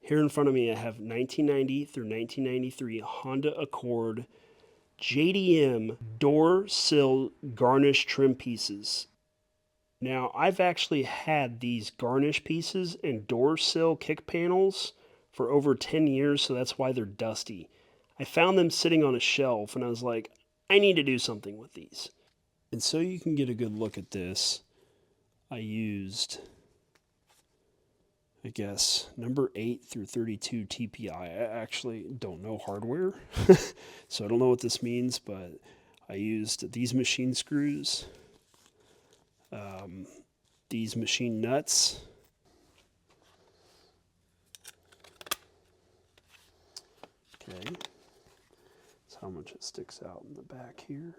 Here in front of me, I have 1990 through 1993 Honda Accord JDM door sill garnish trim pieces. Now, I've actually had these garnish pieces and door sill kick panels for over 10 years, so that's why they're dusty. I found them sitting on a shelf, and I was like, I need to do something with these. And so you can get a good look at this, I used, I guess, number 8 through 32 TPI. I actually don't know hardware, so I don't know what this means, but I used these machine screws, these machine nuts, okay, that's how much it sticks out in the back here.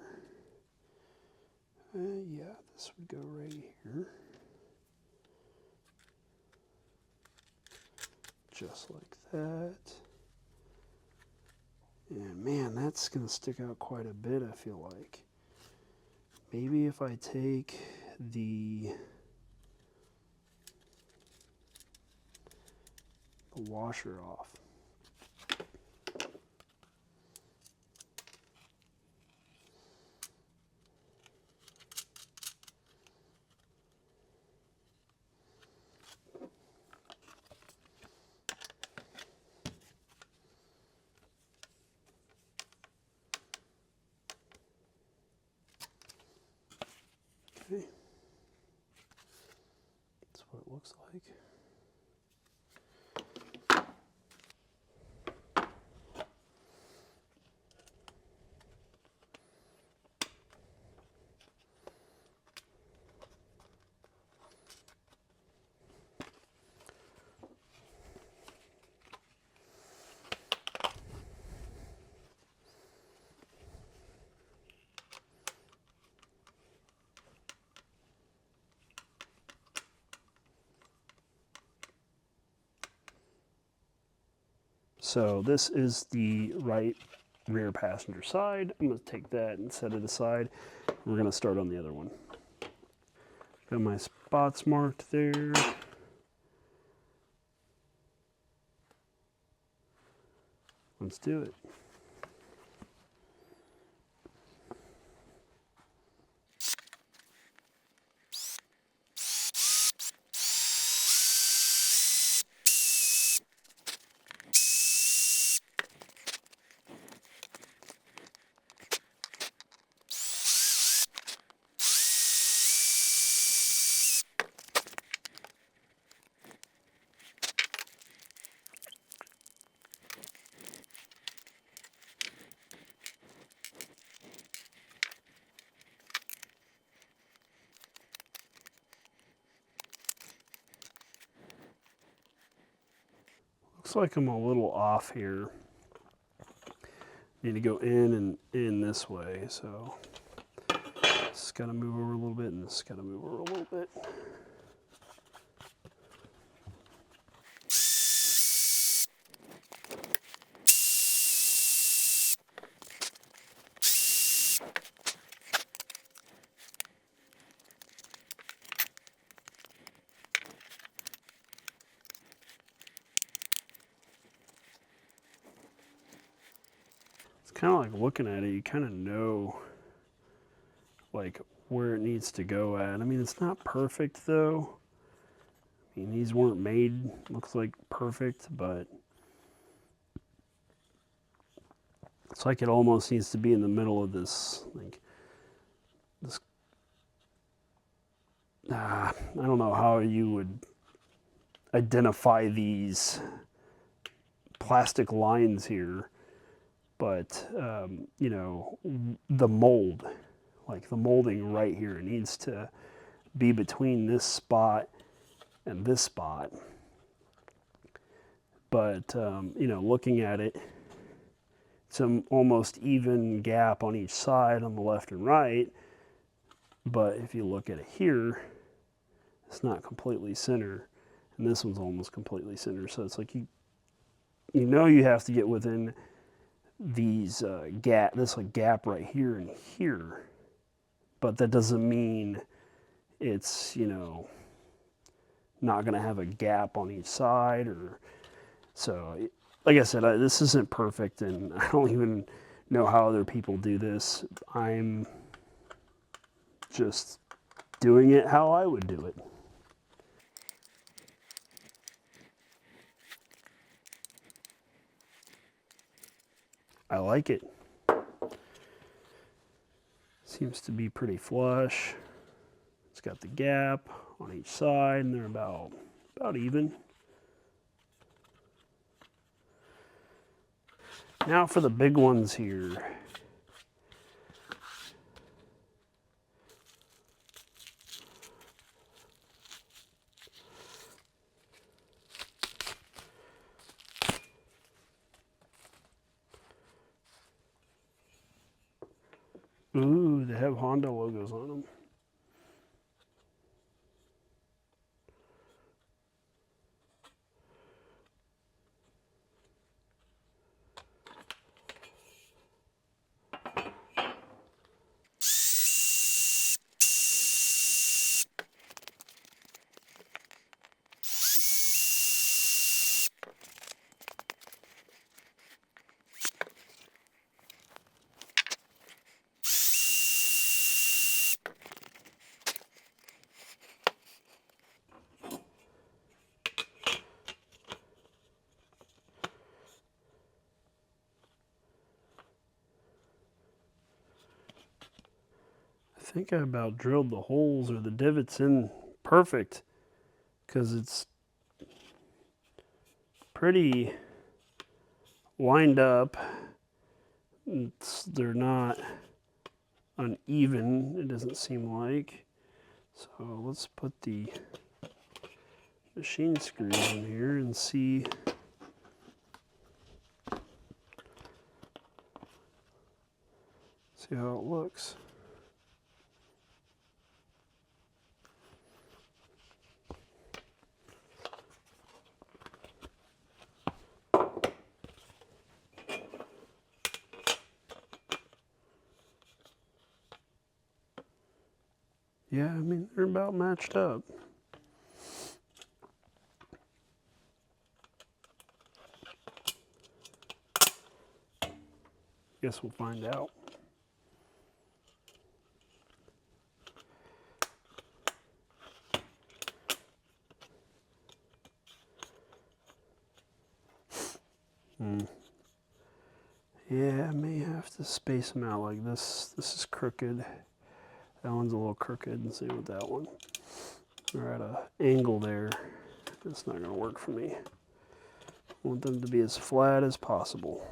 Yeah, this would go right here. Just like that. And man, that's going to stick out quite a bit, I feel like. Maybe if I take the washer off. Okay. That's what it looks like. So this is the right rear passenger side. I'm going to take that and set it aside. We're going to start on the other one. Got my spots marked there. Let's do it. Looks like I'm a little off here. Need to go in and in this way, so this has got to move over a little bit, and this has got to move over a little bit. Kind of like looking at it, you kind of know like where it needs to go at. I mean, it's not perfect though. I mean, these weren't made, looks like perfect, but it's like it almost needs to be in the middle of this, like this. I don't know how you would identify these plastic lines here. But, you know, the mold, like the molding right here, needs to be between this spot and this spot. But, you know, looking at it, it's an almost even gap on each side on the left and right. But if you look at it here, it's not completely center. And this one's almost completely center. So it's like you know you have to get within these this like gap right here and here, but that doesn't mean it's, you know, not going to have a gap on each side, or So, like I said, this isn't perfect, and I don't even know how other people do this. I'm just doing it how I would do it. I like it. Seems to be pretty flush. It's got the gap on each side, and they're about even. Now for the big ones here. Ooh, they have Honda logos on them. I think I about drilled the holes or the divots in perfect, because it's pretty lined up. They're not uneven, it doesn't seem like. So let's put the machine screws in here and see. See how it looks. Yeah, I mean, they're about matched up. Guess we'll find out. Yeah, I may have to space them out like this. This is crooked. That one's a little crooked, and same with that one. They're at an angle there. It's not going to work for me. I want them to be as flat as possible.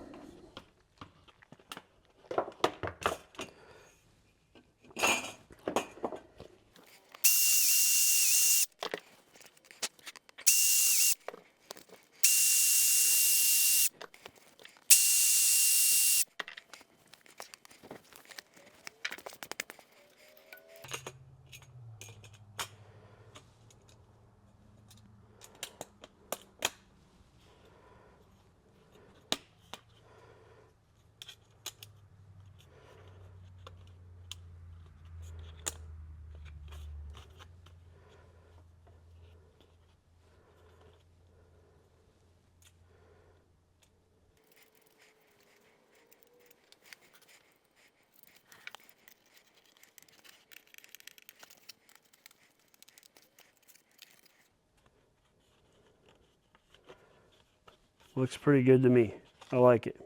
Looks pretty good to me. I like it.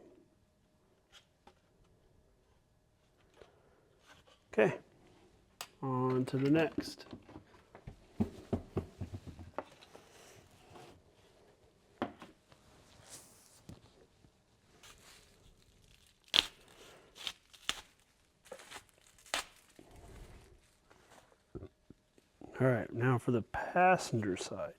Okay, on to the next. All right, now for the passenger side.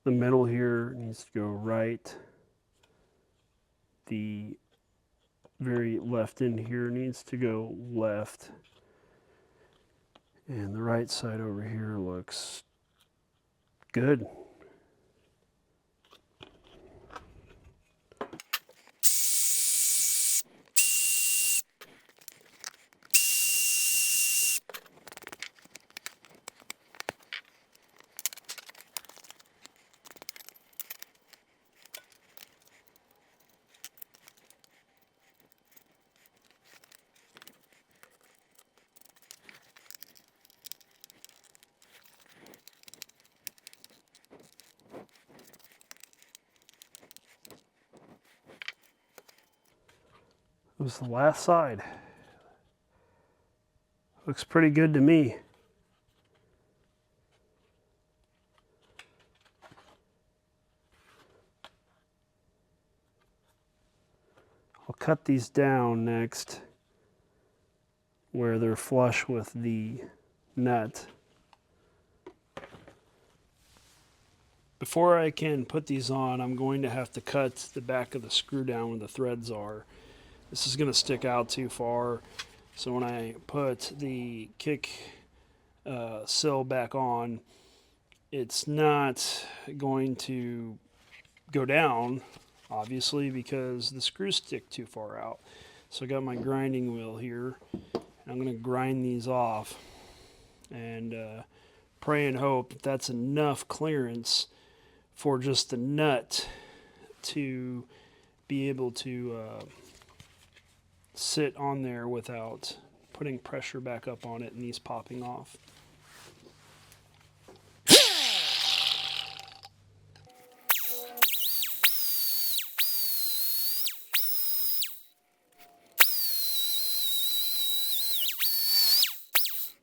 The middle here needs to go right. The very left end here needs to go left. And the right side over here looks good. It was the last side. Looks pretty good to me. I'll cut these down next where they're flush with the nut. Before I can put these on, I'm going to have to cut the back of the screw down where the threads are. This is going to stick out too far, so when I put the kick sill back on, it's not going to go down, obviously, because the screws stick too far out. So I got my grinding wheel here, and I'm going to grind these off and pray and hope that that's enough clearance for just the nut to be able to sit on there without putting pressure back up on it and these popping off.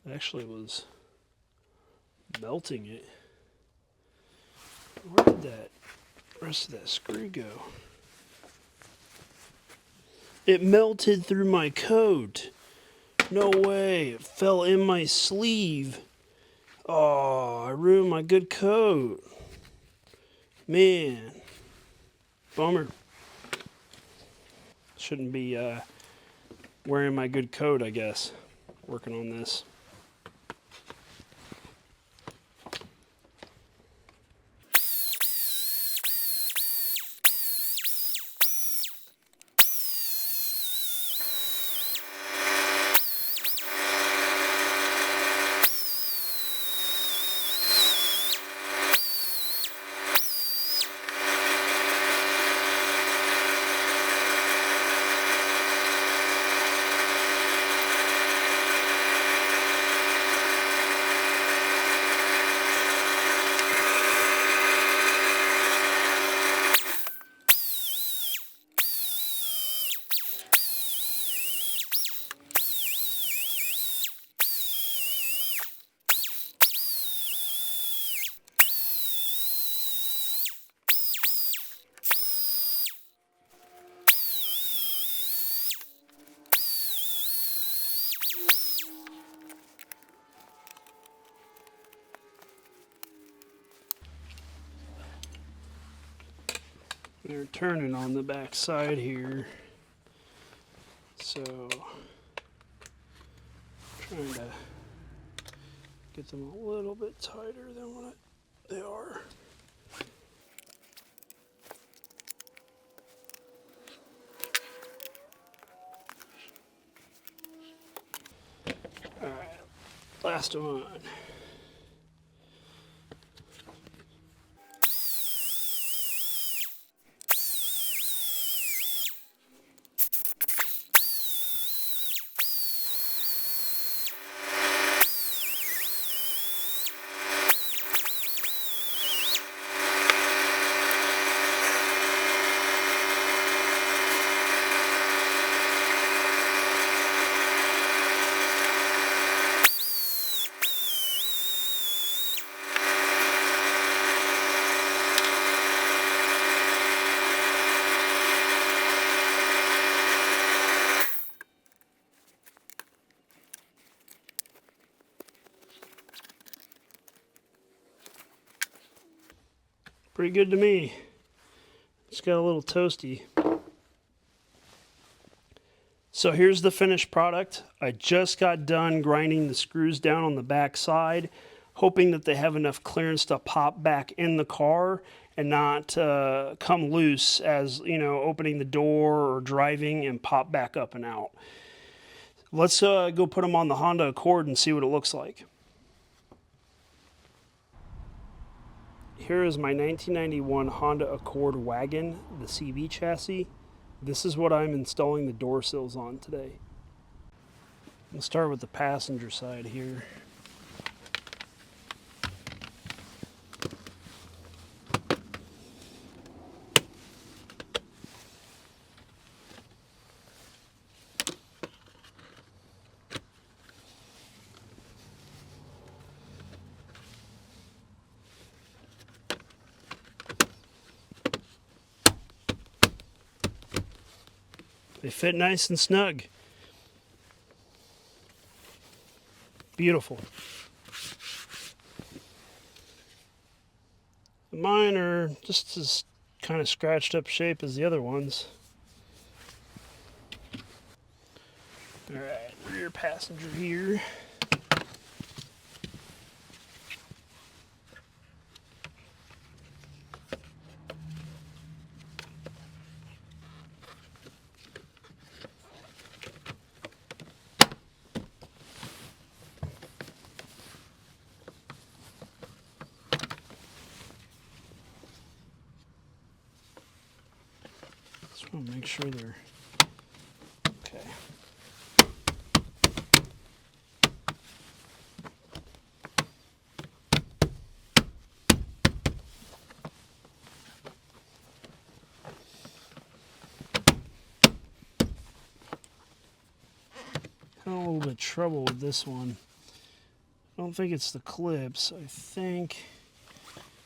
It actually was melting it. Where did that rest of that screw go? It melted through my coat. No way. It fell in my sleeve. Oh, I ruined my good coat. Man. Bummer. Shouldn't be wearing my good coat, I guess. Working on this. They're turning on the back side here, so trying to get them a little bit tighter than what they are. All right, last one. Pretty good to me. It's got a little toasty. So here's the finished product. I just got done grinding the screws down on the back side, hoping that they have enough clearance to pop back in the car and not come loose as, you know, opening the door or driving and pop back up and out. Let's go put them on the Honda Accord and see what it looks like. Here is my 1991 Honda Accord Wagon, the CB chassis. This is what I'm installing the door sills on today. We'll start with the passenger side here. They fit nice and snug. Beautiful. Mine are just as kind of scratched up shape as the other ones. Alright, rear passenger here. Just want to make sure they're okay. Had a little bit of trouble with this one. I don't think it's the clips. I think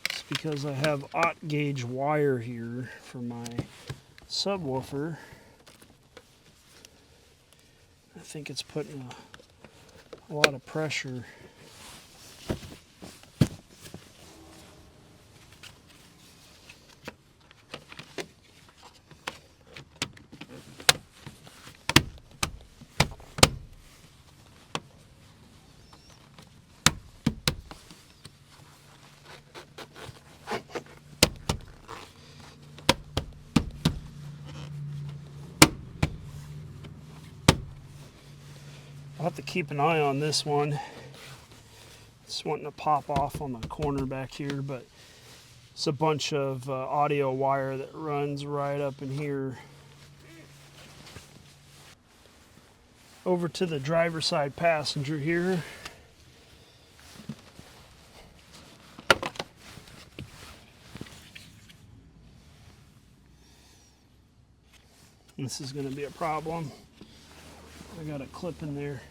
it's because I have aught gauge wire here for my subwoofer. I think it's putting a lot of pressure. I'll have to keep an eye on this one. It's wanting to pop off on the corner back here, but it's a bunch of audio wire that runs right up in here. Over to the driver's side passenger here. This is going to be a problem. I got a clip in there.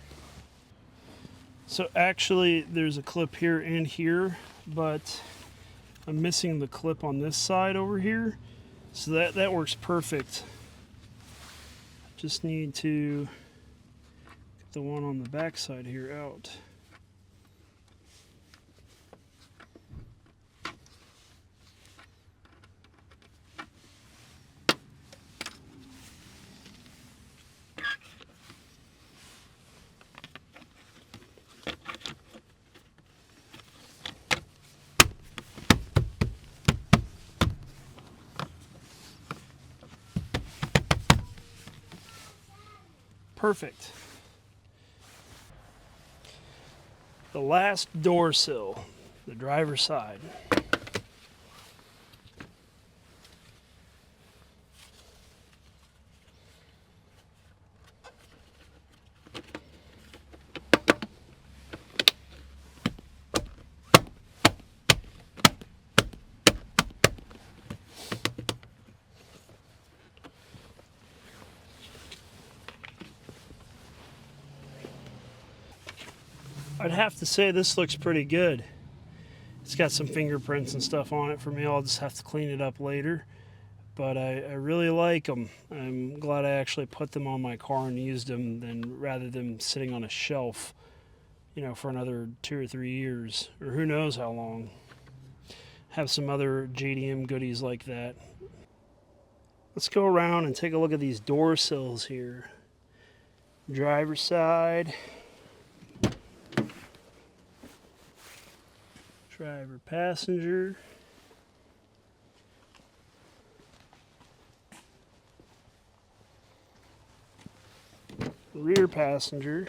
So actually there's a clip here and here, but I'm missing the clip on this side over here. So that works perfect. Just need to get the one on the back side here out. Perfect. The last door sill, the driver's side. I'd have to say this looks pretty good. It's got some fingerprints and stuff on it for me. I'll just have to clean it up later. But I really like them. I'm glad I actually put them on my car and used them rather than sitting on a shelf, you know, for another 2 or 3 years, or who knows how long. have some other JDM goodies like that. Let's go around and take a look at these door sills here. Driver's side, driver passenger, rear passenger,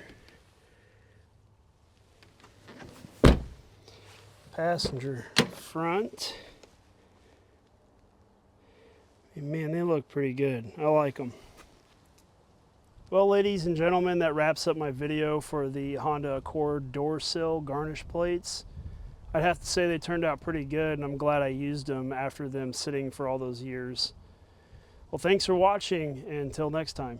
passenger front. And man, they look pretty good. I like them. Well, ladies and gentlemen, that wraps up my video for the Honda Accord door sill garnish plates. I'd have to say they turned out pretty good, and I'm glad I used them after them sitting for all those years. Well, thanks for watching, and until next time.